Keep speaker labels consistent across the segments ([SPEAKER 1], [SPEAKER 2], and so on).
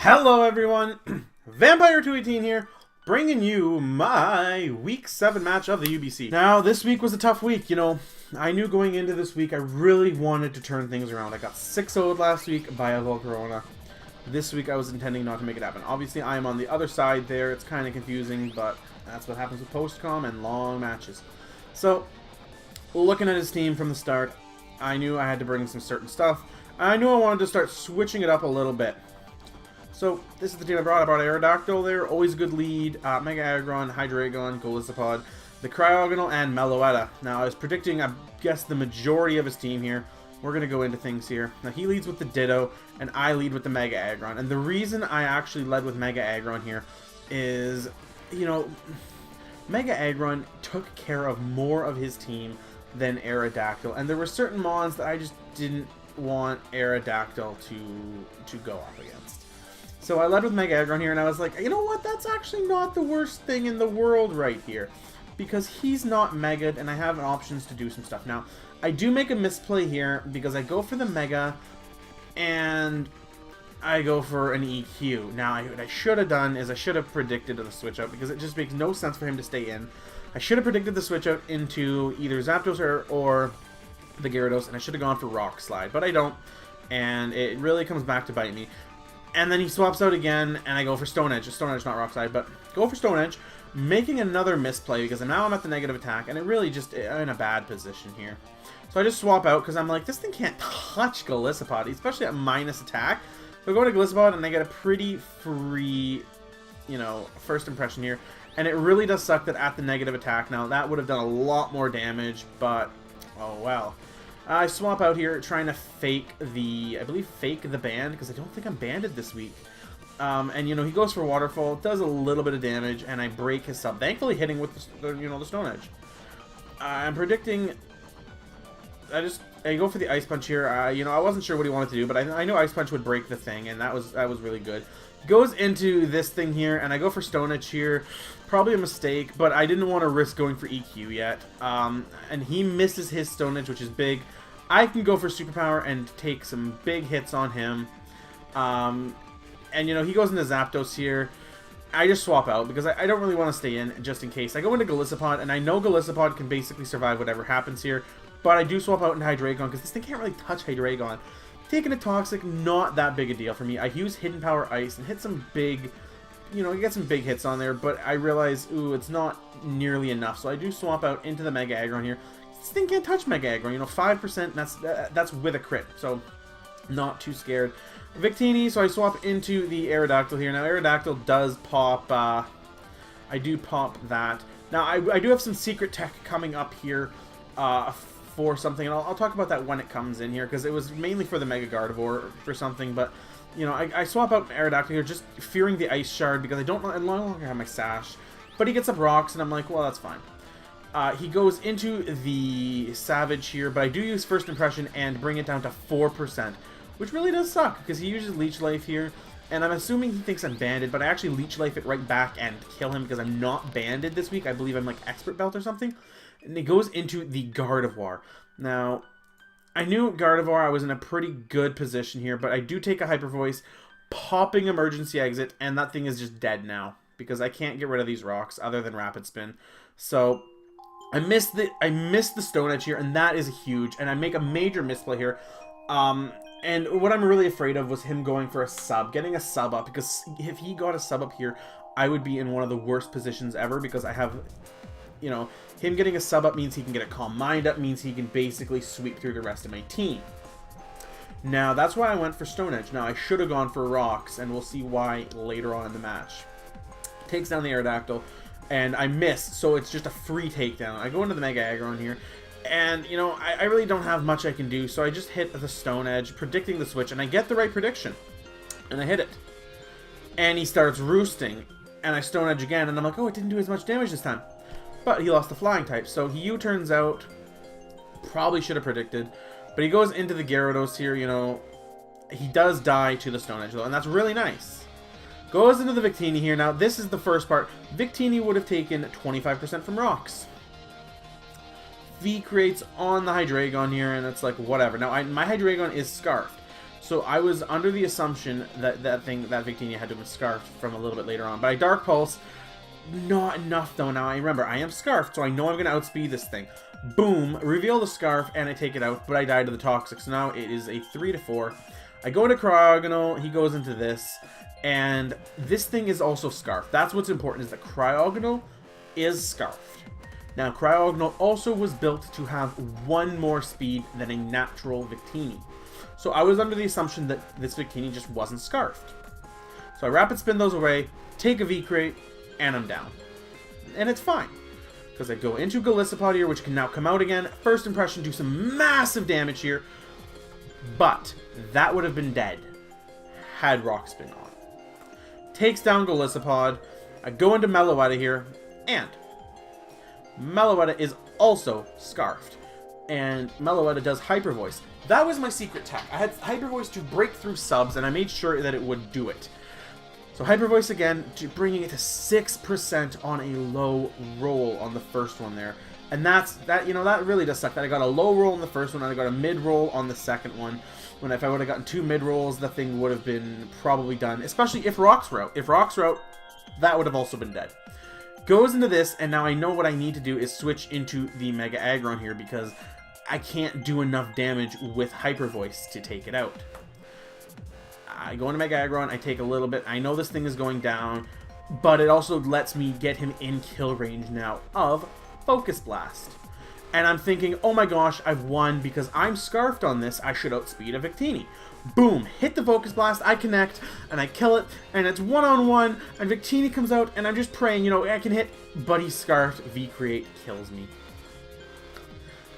[SPEAKER 1] Hello everyone, Vampire 218 here, bringing you my Week 7 match of the UBC. Now, this week was a tough week, I knew going into this week I really wanted to turn things around. I got 6-0'd last week by a Volcarona. This week I was intending not to make it happen. Obviously I am on the other side there, it's kind of confusing, but that's what happens with post-com and long matches. So, looking at his team from the start, I knew I had to bring some certain stuff. I knew I wanted to start switching it up a little bit. So, this is the team I brought. I brought Aerodactyl there, always a good lead, Mega Aggron, Hydreigon, Golisopod, the Cryogonal, and Meloetta. Now, I was predicting, I guess, the majority of his team here. We're going to go into things here. Now, he leads with the Ditto, and I lead with the Mega Aggron. And the reason I actually led with Mega Aggron here is, Mega Aggron took care of more of his team than Aerodactyl. And there were certain mons that I just didn't want Aerodactyl to go up against. So I led with Mega Aggron here, and I was like, you know what, that's actually not the worst thing in the world right here. Because he's not Mega'd, and I have options to do some stuff. Now, I do make a misplay here, because I go for the Mega, and I go for an EQ. Now, what I should have done is I should have predicted the switch out, because it just makes no sense for him to stay in. I should have predicted the switch out into either Zapdos or the Gyarados, and I should have gone for Rock Slide, but I don't, and it really comes back to bite me. And then he swaps out again, and I go for Stone Edge. Stone Edge, not Rock Slide, but go for Stone Edge, making another misplay, because now I'm at the negative attack, and it really just, I'm in a bad position here. So I just swap out, because I'm like, this thing can't touch Golisopod, especially at minus attack. So I go to Golisopod, and I get a pretty free, first impression here. And it really does suck that at the negative attack, now that would have done a lot more damage, but, oh well. I swap out here, trying to fake the ban, because I don't think I'm banded this week. And, he goes for Waterfall, does a little bit of damage, and I break his sub, thankfully hitting with the Stone Edge. I'm predicting, I go for the Ice Punch here. I wasn't sure what he wanted to do, but I knew Ice Punch would break the thing, and that was really good. Goes into this thing here, and I go for Stone Edge here. Probably a mistake, but I didn't want to risk going for EQ yet. And he misses his Stone Edge, which is big. I can go for Superpower and take some big hits on him. And, he goes into Zapdos here. I just swap out, because I don't really want to stay in, just in case. I go into Golisopod, and I know Golisopod can basically survive whatever happens here. But I do swap out into Hydreigon, because this thing can't really touch Hydreigon. Taking a Toxic, not that big a deal for me. I use Hidden Power Ice and hit some big, you get some big hits on there, but I realize, ooh, it's not nearly enough. So I do swap out into the Mega Aggron here. This thing can't touch Mega Aggron, 5%, that's with a crit, so not too scared. Victini, so I swap into the Aerodactyl here. Now, Aerodactyl does pop, I do pop that. Now, I do have some secret tech coming up here, for something, and I'll talk about that when it comes in here, because it was mainly for the Mega Gardevoir for something, but, I swap out Aerodactyl here, just fearing the Ice Shard, because I no longer have my Sash, but he gets up Rocks, and I'm like, well, that's fine. He goes into the Savage here, but I do use First Impression and bring it down to 4%, which really does suck, because he uses Leech Life here, and I'm assuming he thinks I'm banded, but I actually Leech Life it right back and kill him, because I'm not banded this week. I believe I'm like Expert Belt or something. And it goes into the Gardevoir. Now, I knew Gardevoir, I was in a pretty good position here, but I do take a Hyper Voice, popping Emergency Exit, and that thing is just dead now, because I can't get rid of these rocks other than Rapid Spin. So I missed the Stone Edge here, and that is huge, and I make a major misplay here. And what I'm really afraid of was him going for a sub, getting a sub up, because if he got a sub up here, I would be in one of the worst positions ever, because I have, him getting a sub up means he can get a Calm Mind up, means he can basically sweep through the rest of my team. Now, that's why I went for Stone Edge. Now, I should have gone for Rocks, and we'll see why later on in the match. Takes down the Aerodactyl, and I miss, so it's just a free takedown. I go into the Mega Aggron here, and, I really don't have much I can do, so I just hit the Stone Edge, predicting the switch, and I get the right prediction. And I hit it. And he starts roosting, and I Stone Edge again, and I'm like, oh, it didn't do as much damage this time. But he lost the Flying type, so he U-turns out. Probably should have predicted. But he goes into the Gyarados here, He does die to the Stone Edge, though, and that's really nice. Goes into the Victini here. Now, this is the first part. Victini would have taken 25% from Rocks. V creates on the Hydreigon here, and it's like, whatever. Now, my Hydreigon is Scarfed. So So I was under the assumption that that Victini had to be scarfed from a little bit later on. But I Dark Pulse. Not enough, though. Now, I remember, I am scarfed, so I know I'm going to outspeed this thing. Boom. Reveal the scarf, and I take it out, but I die to the Toxic. So now it is a 3-4. I go into Cryogonal. He goes into this. And this thing is also scarfed. That's what's important, is that Cryogonal is scarfed. Now, Cryogonal also was built to have 1 more speed than a natural Victini. So I was under the assumption that this Victini just wasn't scarfed. So I Rapid Spin those away, take a V-Crate, and I'm down. And it's fine. Because I go into Golisopod here, which can now come out again. First impression, do some massive damage here. But that would have been dead had Rock Spin on. Takes down Golisopod. I go into Meloetta here, and Meloetta is also scarfed. And Meloetta does Hyper Voice. That was my secret tech. I had Hyper Voice to break through subs, and I made sure that it would do it. So Hyper Voice again, bringing it to 6% on a low roll on the first one there. And that really does suck. That I got a low roll on the first one, and I got a mid roll on the second one. When if I would have gotten 2 mid rolls, the thing would have been probably done. Especially if Rocks were out. If Rocks were out, that would have also been dead. Goes into this, and now I know what I need to do is switch into the Mega Aggron here, because I can't do enough damage with Hyper Voice to take it out. I go into Mega Aggron, I take a little bit. I know this thing is going down, but it also lets me get him in kill range now of Focus Blast. And I'm thinking, oh my gosh, I've won because I'm scarfed on this. I should outspeed a Victini. Boom, hit the Focus Blast, I connect, and I kill it, and it's one-on-one, and Victini comes out, and I'm just praying, I can hit, but he's scarfed. V-Create kills me.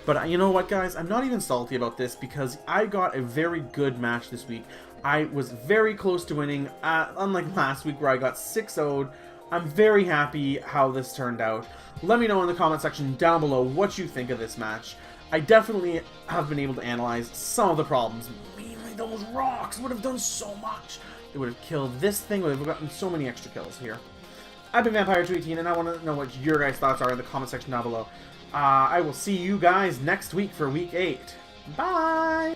[SPEAKER 1] But you know what, guys? I'm not even salty about this because I got a very good match this week. I was very close to winning, unlike last week where I got 6-0'd. I'm very happy how this turned out. Let me know in the comment section down below what you think of this match. I definitely have been able to analyze some of the problems. Mainly those rocks would have done so much. It would have killed this thing, would have gotten so many extra kills here. I've been Vampire218, and I want to know what your guys' thoughts are in the comment section down below. I will see you guys next week for Week 8. Bye!